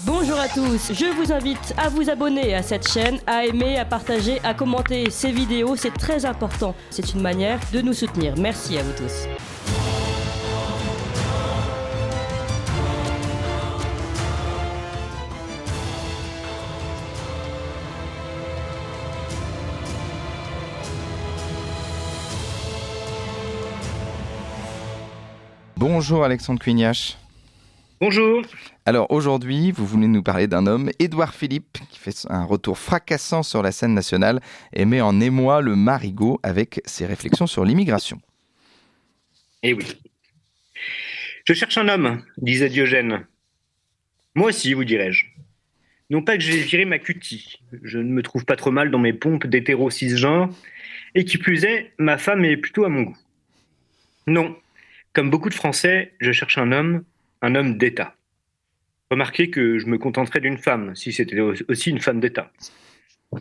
Bonjour à tous, je vous invite à vous abonner à cette chaîne, à aimer, à partager, à commenter ces vidéos, c'est très important. C'est une manière de nous soutenir. Merci à vous tous. Bonjour Alexandre Cuignache. Bonjour. Alors aujourd'hui, vous voulez nous parler d'un homme, Édouard Philippe, qui fait un retour fracassant sur la scène nationale et met en émoi le marigot avec ses réflexions sur l'immigration. Eh oui. Je cherche un homme, disait Diogène. Moi aussi, vous dirais-je. Non pas que j'ai viré ma cutie. Je ne me trouve pas trop mal dans mes pompes d'hétéro cisgenre, et qui plus est, ma femme est plutôt à mon goût. Non. Comme beaucoup de Français, je cherche un homme d'État. Remarquez que je me contenterais d'une femme, si c'était aussi une femme d'État.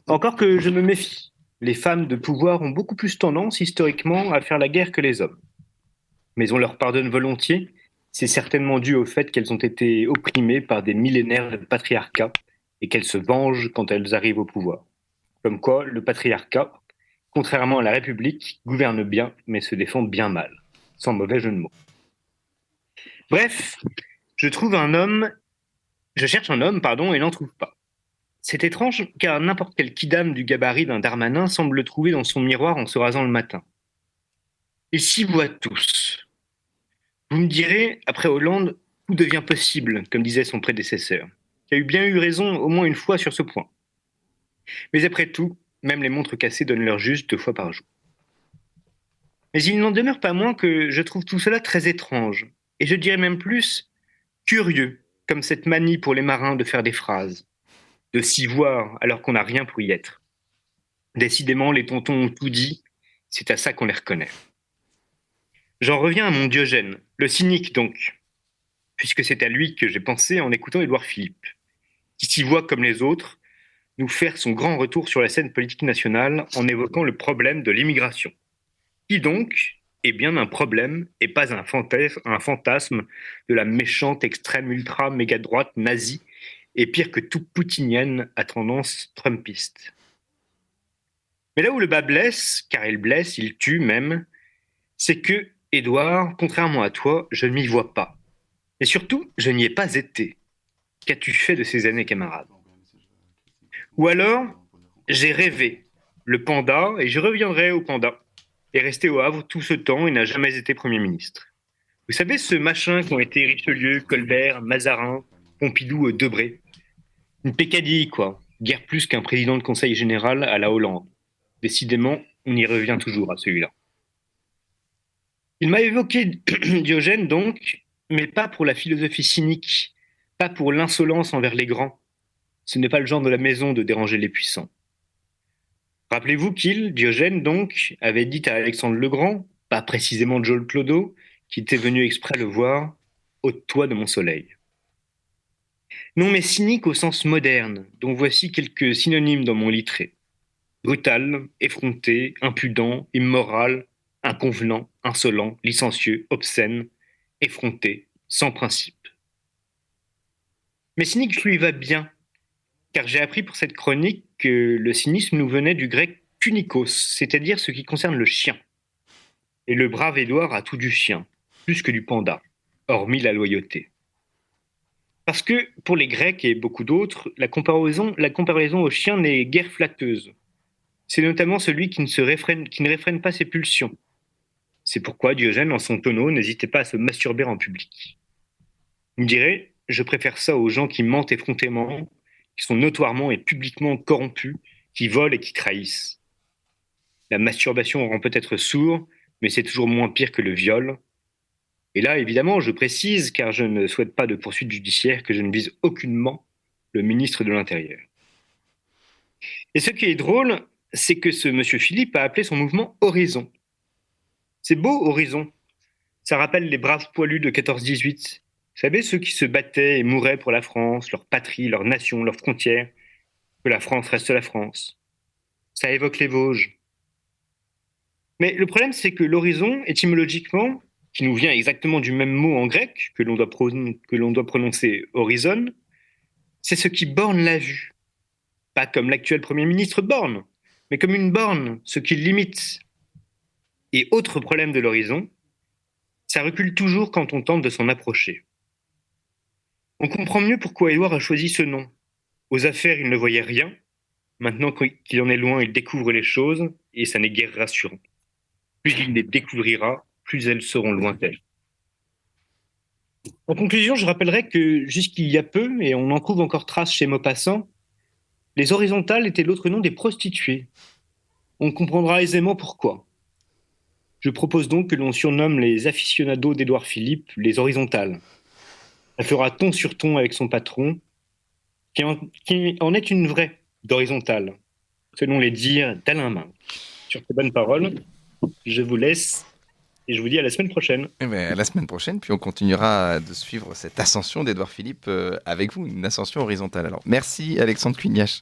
Encore que je me méfie. Les femmes de pouvoir ont beaucoup plus tendance, historiquement, à faire la guerre que les hommes. Mais on leur pardonne volontiers. C'est certainement dû au fait qu'elles ont été opprimées par des millénaires de patriarcat et qu'elles se vengent quand elles arrivent au pouvoir. Comme quoi, le patriarcat, contrairement à la République, gouverne bien, mais se défend bien mal. Sans mauvais jeu de mots. Bref, je cherche un homme, et n'en trouve pas. C'est étrange, car n'importe quel kidam du gabarit d'un Darmanin semble le trouver dans son miroir en se rasant le matin. Ils s'y voient tous. Vous me direz, après Hollande, tout devient possible, comme disait son prédécesseur, qui a bien eu raison au moins une fois sur ce point. Mais après tout, même les montres cassées donnent leur juste 2 fois par jour. Mais il n'en demeure pas moins que je trouve tout cela très étrange, et je dirais même plus curieux, comme cette manie pour les marins de faire des phrases, de s'y voir alors qu'on n'a rien pour y être. Décidément, les tontons ont tout dit, c'est à ça qu'on les reconnaît. J'en reviens à mon Diogène, le cynique donc, puisque c'est à lui que j'ai pensé en écoutant Édouard Philippe, qui s'y voit comme les autres, nous faire son grand retour sur la scène politique nationale en évoquant le problème de l'immigration. Qui donc est bien un problème et pas un fantasme de la méchante extrême ultra méga droite nazie et pire que tout poutinienne à tendance trumpiste. Mais là où le bas blesse, car il blesse, il tue même, c'est que, Édouard, contrairement à toi, je ne m'y vois pas. Et surtout, je n'y ai pas été. Qu'as-tu fait de ces années, camarade? Ou alors, j'ai rêvé, le panda, et je reviendrai au panda. Est resté au Havre tout ce temps et n'a jamais été Premier ministre. Vous savez, ce machin qu'ont été Richelieu, Colbert, Mazarin, Pompidou, Debré. Une pécadille, quoi. Guère plus qu'un président de conseil général à la Hollande. Décidément, on y revient toujours à celui-là. Il m'a évoqué Diogène donc, mais pas pour la philosophie cynique, pas pour l'insolence envers les grands. Ce n'est pas le genre de la maison de déranger les puissants. Rappelez-vous Diogène donc, avait dit à Alexandre le Grand, pas précisément Joel Clodo, qui était venu exprès le voir, ôte-toi de mon soleil. Non mais cynique au sens moderne, dont voici quelques synonymes dans mon littré. Brutal, effronté, impudent, immoral, inconvenant, insolent, licencieux, obscène, effronté, sans principe. Mais cynique lui va bien, car j'ai appris pour cette chronique que le cynisme nous venait du grec kunikos, c'est-à-dire ce qui concerne le chien. Et le brave Édouard a tout du chien, plus que du panda, hormis la loyauté. Parce que, pour les Grecs et beaucoup d'autres, la comparaison au chien n'est guère flatteuse. C'est notamment celui qui ne réfrène pas ses pulsions. C'est pourquoi Diogène, en son tonneau, n'hésitait pas à se masturber en public. Vous me direz, je préfère ça aux gens qui mentent effrontément, qui sont notoirement et publiquement corrompus, qui volent et qui trahissent. La masturbation rend peut-être sourd, mais c'est toujours moins pire que le viol. Et là, évidemment, je précise, car je ne souhaite pas de poursuite judiciaire, que je ne vise aucunement le ministre de l'Intérieur. Et ce qui est drôle, c'est que ce monsieur Philippe a appelé son mouvement Horizon. C'est beau, Horizon. Ça rappelle les braves poilus de 14-18. Vous savez, ceux qui se battaient et mouraient pour la France, leur patrie, leur nation, leurs frontières, que la France reste la France. Ça évoque les Vosges. Mais le problème, c'est que l'horizon, étymologiquement, qui nous vient exactement du même mot en grec, que l'on doit prononcer horizon, C'est ce qui borne la vue. Pas comme l'actuel Premier ministre Borne, mais comme une borne, ce qui limite. Et autre problème de l'horizon, ça recule toujours quand on tente de s'en approcher. On comprend mieux pourquoi Édouard a choisi ce nom. Aux affaires, il ne voyait rien. Maintenant qu'il en est loin, il découvre les choses, et ça n'est guère rassurant. Plus il les découvrira, plus elles seront lointaines. En conclusion, je rappellerai que jusqu'il y a peu, et on en trouve encore trace chez Maupassant, les horizontales étaient l'autre nom des prostituées. On comprendra aisément pourquoi. Je propose donc que l'on surnomme les aficionados d'Édouard Philippe les horizontales. Ça fera ton sur ton avec son patron, qui en est une vraie d'horizontale, selon les dires d'Alain Minc. Sur ces bonnes paroles, je vous laisse et je vous dis à la semaine prochaine. Eh ben, à la semaine prochaine, puis on continuera de suivre cette ascension d'Édouard Philippe avec vous, une ascension horizontale. Alors, merci Alexandre Cugnache.